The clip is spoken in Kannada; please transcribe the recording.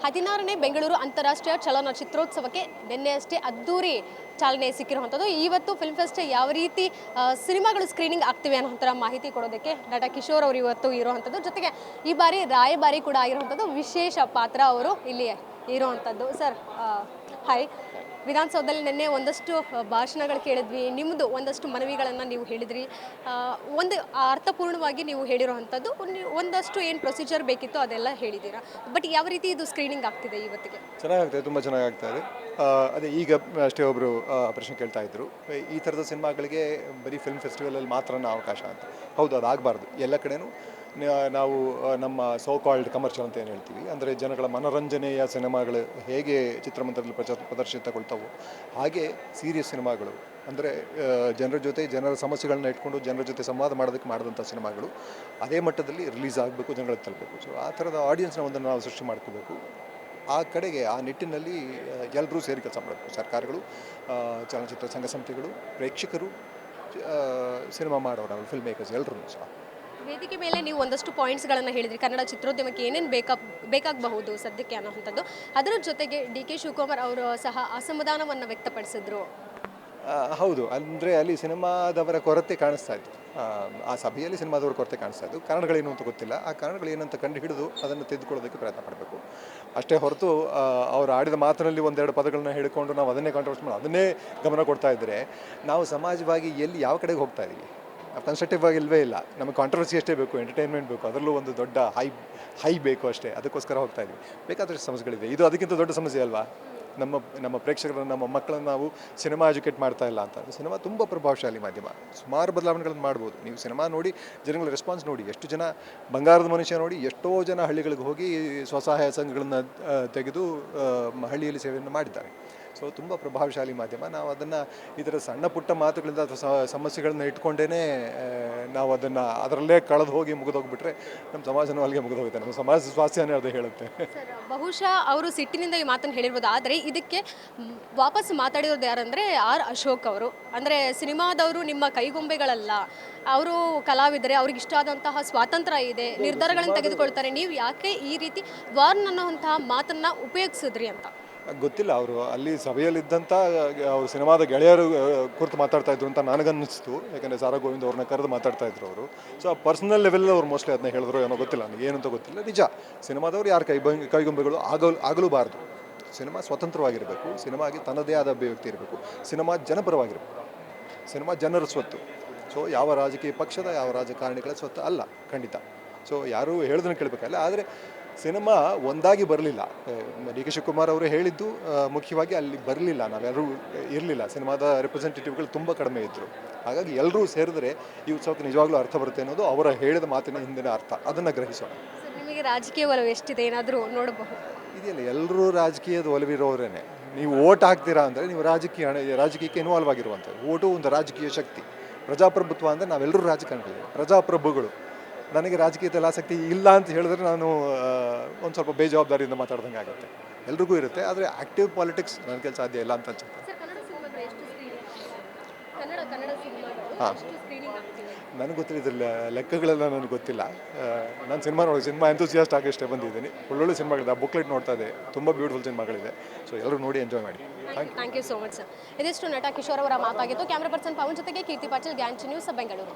16ನೇ ಬೆಂಗಳೂರು ಅಂತಾರಾಷ್ಟ್ರೀಯ ಚಲನಚಿತ್ರೋತ್ಸವಕ್ಕೆ ನಿನ್ನೆಯಷ್ಟೇ ಅದ್ದೂರಿ ಚಾಲನೆ ಸಿಕ್ಕಿರುವಂಥದ್ದು. ಇವತ್ತು ಫಿಲ್ಮ್ ಫೆಸ್ಟ್ ಯಾವ ರೀತಿ ಸಿನಿಮಾಗಳು ಸ್ಕ್ರೀನಿಂಗ್ ಆಗ್ತಿವೆ ಅನ್ನೋ ಮಾಹಿತಿ ಕೊಡೋದಕ್ಕೆ ನಟ ಕಿಶೋರ್ ಅವರು ಇವತ್ತು ಇರುವಂಥದ್ದು. ಜೊತೆಗೆ ಈ ಬಾರಿ ರಾಯಭಾರಿ ಕೂಡ ಆಗಿರುವಂಥದ್ದು, ವಿಶೇಷ ಪಾತ್ರ ಅವರು ಇಲ್ಲಿ ಇರುವಂಥದ್ದು. Sir hi. ವಿಧಾನಸೌಧದಲ್ಲಿ ನಿನ್ನೆ ಒಂದಷ್ಟು ಭಾಷಣಗಳು ಕೇಳಿದ್ವಿ, ನಿಮ್ಮದು ಒಂದಷ್ಟು ಮನವಿಗಳನ್ನು ನೀವು ಹೇಳಿದ್ರಿ. ಒಂದು ಅರ್ಥಪೂರ್ಣವಾಗಿ ನೀವು ಹೇಳಿರುವಂಥದ್ದು, ಒಂದಷ್ಟು ಏನು ಪ್ರೊಸೀಜರ್ ಬೇಕಿತ್ತು ಅದೆಲ್ಲ ಹೇಳಿದ್ದೀರಾ. ಬಟ್ ಯಾವ ರೀತಿ ಇದು ಸ್ಕ್ರೀನಿಂಗ್ ಆಗ್ತಿದೆ ಇವತ್ತಿಗೆ? ಚೆನ್ನಾಗಾಗ್ತದೆ, ತುಂಬ ಚೆನ್ನಾಗಾಗ್ತಾ ಇದೆ. ಅದೇ ಈಗ ಅಷ್ಟೇ ಒಬ್ಬರು ಪ್ರಶ್ನೆ ಕೇಳ್ತಾ ಇದ್ರು, ಈ ಥರದ ಸಿನಿಮಾಗಳಿಗೆ ಬರೀ ಫಿಲ್ಮ್ ಫೆಸ್ಟಿವಲಲ್ಲಿ ಮಾತ್ರನೇ ಅವಕಾಶ ಅಂತ. ಹೌದು, ಅದಾಗಬಾರ್ದು. ಎಲ್ಲ ಕಡೆನೂ ನಾವು ನಮ್ಮ ಸೋ ಕಾಲ್ಡ್ ಕಮರ್ಷಿಯಲ್ ಅಂತ ಏನು ಹೇಳ್ತೀವಿ, ಅಂದರೆ ಜನಗಳ ಮನೋರಂಜನೆಯ ಸಿನಿಮಾಗಳು ಹೇಗೆ ಚಿತ್ರಮಂದಿರದಲ್ಲಿ ಪ್ರದರ್ಶಿತಗೊಳ್ತಾವೋ ಹಾಗೆ ಸೀರಿಯಸ್ ಸಿನಿಮಾಗಳು, ಅಂದರೆ ಜನರ ಜೊತೆ ಜನರ ಸಮಸ್ಯೆಗಳನ್ನ ಇಟ್ಕೊಂಡು ಜನರ ಜೊತೆ ಸಂವಾದ ಮಾಡೋದಕ್ಕೆ ಮಾಡಿದಂಥ ಸಿನಿಮಾಗಳು ಅದೇ ಮಟ್ಟದಲ್ಲಿ ರಿಲೀಸ್ ಆಗಬೇಕು, ಜನಗಳಿಗೆ ತಲುಪಬೇಕು. ಸೊ ಆ ಥರದ ಆಡಿಯನ್ಸ್ನ ಒಂದನ್ನು ನಾವು ಸೃಷ್ಟಿ ಮಾಡ್ಕೋಬೇಕು. ಆ ಕಡೆಗೆ ಆ ನಿಟ್ಟಿನಲ್ಲಿ ಎಲ್ಲರೂ ಸೇರಿ ಕೆಲಸ ಮಾಡಬೇಕು. ಸರ್ಕಾರಗಳು, ಚಲನಚಿತ್ರ ಸಂಘ ಸಂಸ್ಥೆಗಳು, ಪ್ರೇಕ್ಷಕರು, ಸಿನಿಮಾ ಮಾಡೋರು, ಫಿಲ್ಮ್ ಮೇಕರ್ಸ್ ಎಲ್ಲರೂ ಸಹ. ವೇದಿಕೆ ಮೇಲೆ ನೀವು ಒಂದಷ್ಟು ಪಾಯಿಂಟ್ಸ್ಗಳನ್ನು ಹೇಳಿದ್ರಿ, ಕನ್ನಡ ಚಿತ್ರೋದ್ಯಮಕ್ಕೆ ಏನೇನು ಬೇಕಾಗಬಹುದು ಸದ್ಯಕ್ಕೆ ಅನ್ನೋವಂಥದ್ದು. ಅದರ ಜೊತೆಗೆ ಡಿ ಕೆ ಶಿವಕುಮಾರ್ ಅವರು ಸಹ ಅಸಮಾಧಾನವನ್ನು ವ್ಯಕ್ತಪಡಿಸಿದ್ರು. ಹೌದು, ಅಂದರೆ ಅಲ್ಲಿ ಸಿನಿಮಾದವರ ಕೊರತೆ ಕಾಣಿಸ್ತಾ ಇತ್ತು. ಆ ಸಭೆಯಲ್ಲಿ ಸಿನಿಮಾದವರ ಕೊರತೆ ಕಾಣಿಸ್ತಾ ಇತ್ತು. ಕಾರಣಗಳೇನು ಅಂತ ಗೊತ್ತಿಲ್ಲ. ಆ ಕಾರಣಗಳೇನಂತ ಕಂಡು ಹಿಡಿದು ಅದನ್ನು ತೆಗೆದುಕೊಳ್ಳೋದಕ್ಕೆ ಪ್ರಯತ್ನ ಪಡಬೇಕು. ಅಷ್ಟೇ ಹೊರತು ಅವರು ಆಡಿದ ಮಾತಿನಲ್ಲಿ ಒಂದೆರಡು ಪದಗಳನ್ನ ಹೇಳಿಕೊಂಡು ನಾವು ಅದನ್ನೇ ಕಾಂಟ್ರವರ್ಸಿ ಮಾಡಿ ಅದನ್ನೇ ಗಮನ ಕೊಡ್ತಾ ಇದ್ದರೆ ನಾವು ಸಮಾಜವಾಗಿ ಎಲ್ಲಿ ಯಾವ ಕಡೆಗೆ ಹೋಗ್ತಾ ಇದ್ದೀವಿ? ಕನ್ಸ್ಟ್ರಕ್ಟಿವ್ ಆಗಿ ಇಲ್ಲವೇ ಇಲ್ಲ. ನಮಗೆ ಕಾಂಟ್ರವರ್ಸಿ ಅಷ್ಟೇ ಬೇಕು, ಎಂಟರ್ಟೈನ್ಮೆಂಟ್ ಬೇಕು, ಅದರಲ್ಲೂ ಒಂದು ದೊಡ್ಡ ಹೈ ಬೇಕು ಅಷ್ಟೇ. ಅದಕ್ಕೋಸ್ಕರ ಹೋಗ್ತಾ ಇದ್ವಿ. ಬೇಕಾದಷ್ಟು ಸಮಸ್ಯೆಗಳಿದೆ. ಇದು ಅದಕ್ಕಿಂತ ದೊಡ್ಡ ಸಮಸ್ಯೆ ಅಲ್ವಾ? ನಮ್ಮ ಪ್ರೇಕ್ಷಕರನ್ನು, ನಮ್ಮ ಮಕ್ಕಳನ್ನು ನಾವು ಸಿನಿಮಾ ಎಜುಕೇಟ್ ಮಾಡ್ತಾ ಇಲ್ಲ ಅಂತ. ಸಿನಿಮಾ ತುಂಬ ಪ್ರಭಾವಶಾಲಿ ಮಾಧ್ಯಮ, ಸುಮಾರು ಬದಲಾವಣೆಗಳನ್ನು ಮಾಡ್ಬೋದು. ನೀವು ಸಿನಿಮಾ ನೋಡಿ, ಜನಗಳ ರೆಸ್ಪಾನ್ಸ್ ನೋಡಿ, ಎಷ್ಟು ಜನ ಬಂಗಾರದ ಮನುಷ್ಯ ನೋಡಿ, ಎಷ್ಟೋ ಜನ ಹಳ್ಳಿಗಳಿಗೆ ಹೋಗಿ ಸ್ವಸಹಾಯ ಸಂಘಗಳನ್ನು ತೆಗೆದು ಹಳ್ಳಿಯಲ್ಲಿ ಸೇವೆಯನ್ನು ಮಾಡಿದ್ದಾರೆ. ಸೊ ತುಂಬ ಪ್ರಭಾವಶಾಲಿ ಮಾಧ್ಯಮ. ನಾವು ಅದನ್ನು ಇದರ ಸಣ್ಣ ಪುಟ್ಟ ಮಾತುಗಳಿಂದ ಅಥವಾ ಸಮಸ್ಯೆಗಳನ್ನ ಇಟ್ಕೊಂಡೇ ನಾವು ಅದರಲ್ಲೇ ಕಳೆದು ಹೋಗಿ ಮುಗಿದೋಗ್ಬಿಟ್ರೆ ನಮ್ಮ ಸಮಾಜನೂ ಅಲ್ಲಿಗೆ ಮುಗಿದೋಗುತ್ತೆ. ನಮ್ಮ ಸಮಾಜ ಸ್ವಾಸ್ಥ್ಯನೇ ಅದು ಹೇಳುತ್ತೆ. ಸರ್, ಬಹುಶಃ ಅವರು ಸಿಟ್ಟಿನಿಂದ ಈ ಮಾತನ್ನು ಹೇಳಿರ್ಬೋದು. ಆದರೆ ಇದಕ್ಕೆ ವಾಪಸ್ ಮಾತಾಡಿರೋದು ಯಾರಂದರೆ ಅಶೋಕ್ ಅವರು. ಅಂದರೆ ಸಿನಿಮಾದವರು ನಿಮ್ಮ ಕೈಗೊಂಬೆಗಳಲ್ಲ, ಅವರು ಕಲಾವಿದರೆ, ಅವ್ರಿಗೆ ಇಷ್ಟ ಆದಂತಹ ಸ್ವಾತಂತ್ರ್ಯ ಇದೆ, ನಿರ್ಧಾರಗಳನ್ನು ತೆಗೆದುಕೊಳ್ತಾರೆ. ನೀವು ಯಾಕೆ ಈ ರೀತಿ ವಾರ್ನ್ ಅನ್ನೋಂತಹ ಮಾತನ್ನು ಉಪಯೋಗಿಸಿದ್ರಿ ಅಂತ ಗೊತ್ತಿಲ್ಲ. ಅವರು ಅಲ್ಲಿ ಸಭೆಯಲ್ಲಿದ್ದಂಥ ಅವರು ಸಿನಿಮಾದ ಗೆಳೆಯರು ಕುರಿತು ಮಾತಾಡ್ತಾ ಇದ್ರು ಅಂತ ನನಗನ್ನಿಸ್ತು. ಯಾಕಂದರೆ ಸಾರಾ ಗೋವಿಂದ್ ಅವ್ರನ್ನ ಕರೆದು ಮಾತಾಡ್ತಾ ಇದ್ರು ಅವರು. ಸೊ ಆ ಪರ್ಸನಲ್ ಲೆವೆಲ್ ಅವ್ರು ಮೋಸ್ಟ್ಲಿ ಅದನ್ನ ಹೇಳಿದ್ರು ಏನೋ ಗೊತ್ತಿಲ್ಲ, ನನಗೆ ಏನಂತ ಗೊತ್ತಿಲ್ಲ. ನಿಜ, ಸಿನಿಮಾದವ್ರು ಯಾರು ಕೈಗೊಂಬೆಗಳು ಆಗಲೂಬಾರ್ದು. ಸಿನಿಮಾ ಸ್ವತಂತ್ರವಾಗಿರಬೇಕು, ಸಿನಿಮಾಗೆ ತನ್ನದೇ ಆದ ಅಭಿವ್ಯಕ್ತಿ ಇರಬೇಕು, ಸಿನಿಮಾ ಜನಪರವಾಗಿರಬೇಕು, ಸಿನಿಮಾ ಜನರ ಸ್ವತ್ತು. ಸೊ ಯಾವ ರಾಜಕೀಯ ಪಕ್ಷದ, ಯಾವ ರಾಜಕಾರಣಿಗಳ ಸ್ವತ್ತು ಅಲ್ಲ, ಖಂಡಿತ. ಸೊ ಯಾರು ಹೇಳಿದ್ರನ್ನ ಕೇಳಬೇಕಲ್ಲ. ಆದರೆ ಸಿನಿಮಾ ಒಂದಾಗಿ ಬರಲಿಲ್ಲ. ಡಿ ಕೆ ಶಿವಕುಮಾರ್ ಅವರು ಹೇಳಿದ್ದು ಮುಖ್ಯವಾಗಿ ಅಲ್ಲಿ ಬರಲಿಲ್ಲ, ನಾವೆಲ್ಲರೂ ಇರಲಿಲ್ಲ. ಸಿನಿಮಾದ ರೆಪ್ರೆಸೆಂಟೇಟಿವ್ಗಳು ತುಂಬ ಕಡಿಮೆ ಇದ್ದರು. ಹಾಗಾಗಿ ಎಲ್ಲರೂ ಸೇರಿದ್ರೆ ಈ ಉತ್ಸವಕ್ಕೆ ನಿಜವಾಗ್ಲೂ ಅರ್ಥ ಬರುತ್ತೆ ಅನ್ನೋದು ಅವರ ಹೇಳಿದ ಮಾತಿನ ಹಿಂದಿನ ಅರ್ಥ. ಅದನ್ನು ಗ್ರಹಿಸೋಣ. ನಿಮಗೆ ರಾಜಕೀಯ ಒಲವು ಎಷ್ಟಿದೆ ಏನಾದರೂ ನೋಡಬಹುದು? ಇದೆಯಲ್ಲ, ಎಲ್ಲರೂ ರಾಜಕೀಯದ ಒಲವಿರೋರೇ. ನೀವು ಓಟ್ ಹಾಕ್ತೀರಾ ಅಂದರೆ ನೀವು ರಾಜಕೀಯಕ್ಕೆ ಇನ್ವಾಲ್ವ್ ಆಗಿರುವಂಥದ್ದು. ಓಟು ಒಂದು ರಾಜಕೀಯ ಶಕ್ತಿ. ಪ್ರಜಾಪ್ರಭುತ್ವ ಅಂದರೆ ನಾವೆಲ್ಲರೂ ರಾಜಕಾರಣಿಗಳು, ಪ್ರಜಾಪ್ರಭುಗಳು. ನನಗೆ ರಾಜಕೀಯದಲ್ಲಿ ಆಸಕ್ತಿ ಇಲ್ಲ ಅಂತ ಹೇಳಿದ್ರೆ ನಾನು ಒಂದು ಸ್ವಲ್ಪ ಬೇಜವಾಬ್ದಾರಿಯಿಂದ ಮಾತಾಡ್ದಂಗೆ ಆಗುತ್ತೆ. ಎಲ್ರಿಗೂ ಇರುತ್ತೆ, ಆದರೆ ಆ್ಯಕ್ಟಿವ್ ಪಾಲಿಟಿಕ್ಸ್ ನನ್ನ ಕೆಲಸ ಸಾಧ್ಯ ಇಲ್ಲ ಅಂತ ಅನ್ಸುತ್ತೆ. ಹಾಂ, ನನಗೆ ಗೊತ್ತಿಲ್ಲ, ಇದ್ರ ಲೆಕ್ಕಗಳೆಲ್ಲ ನನಗೆ ಗೊತ್ತಿಲ್ಲ. ನಾನು ಸಿನಿಮಾ ಎಂತೂಸಿಯಾಸ್ಟ್ ಆಗಷ್ಟೇ ಬಂದಿದ್ದೀನಿ. ಒಳ್ಳೊಳ್ಳೆ ಸಿನಿಮಾಗಳಿದೆ. ಆ ಬುಕ್ಲೆಟ್ ನೋಡ್ತಾ ಇದೆ, ತುಂಬ ಬ್ಯೂಟಿಫುಲ್ ಸಿನಿಮಾಗಳಿದೆ. ಸೊ ಎಲ್ಲರೂ ನೋಡಿ ಎಂಜಾಯ್ ಮಾಡಿ. Thank you so much sir. ಇದಿಷ್ಟು ನಟ ಕಿಶೋರ್ ಅವರ ಮಾತಾಗಿತ್ತು. ಕ್ಯಾಮ್ರಾ ಪರ್ಸನ್ ಪವನ್ ಜೊತೆಗೆ ಕೀರ್ತಿ ಪಾಟೀಲ್, ಗ್ಯಾಂಚ್ ನ್ಯೂಸ್, ಬೆಂಗಳೂರು.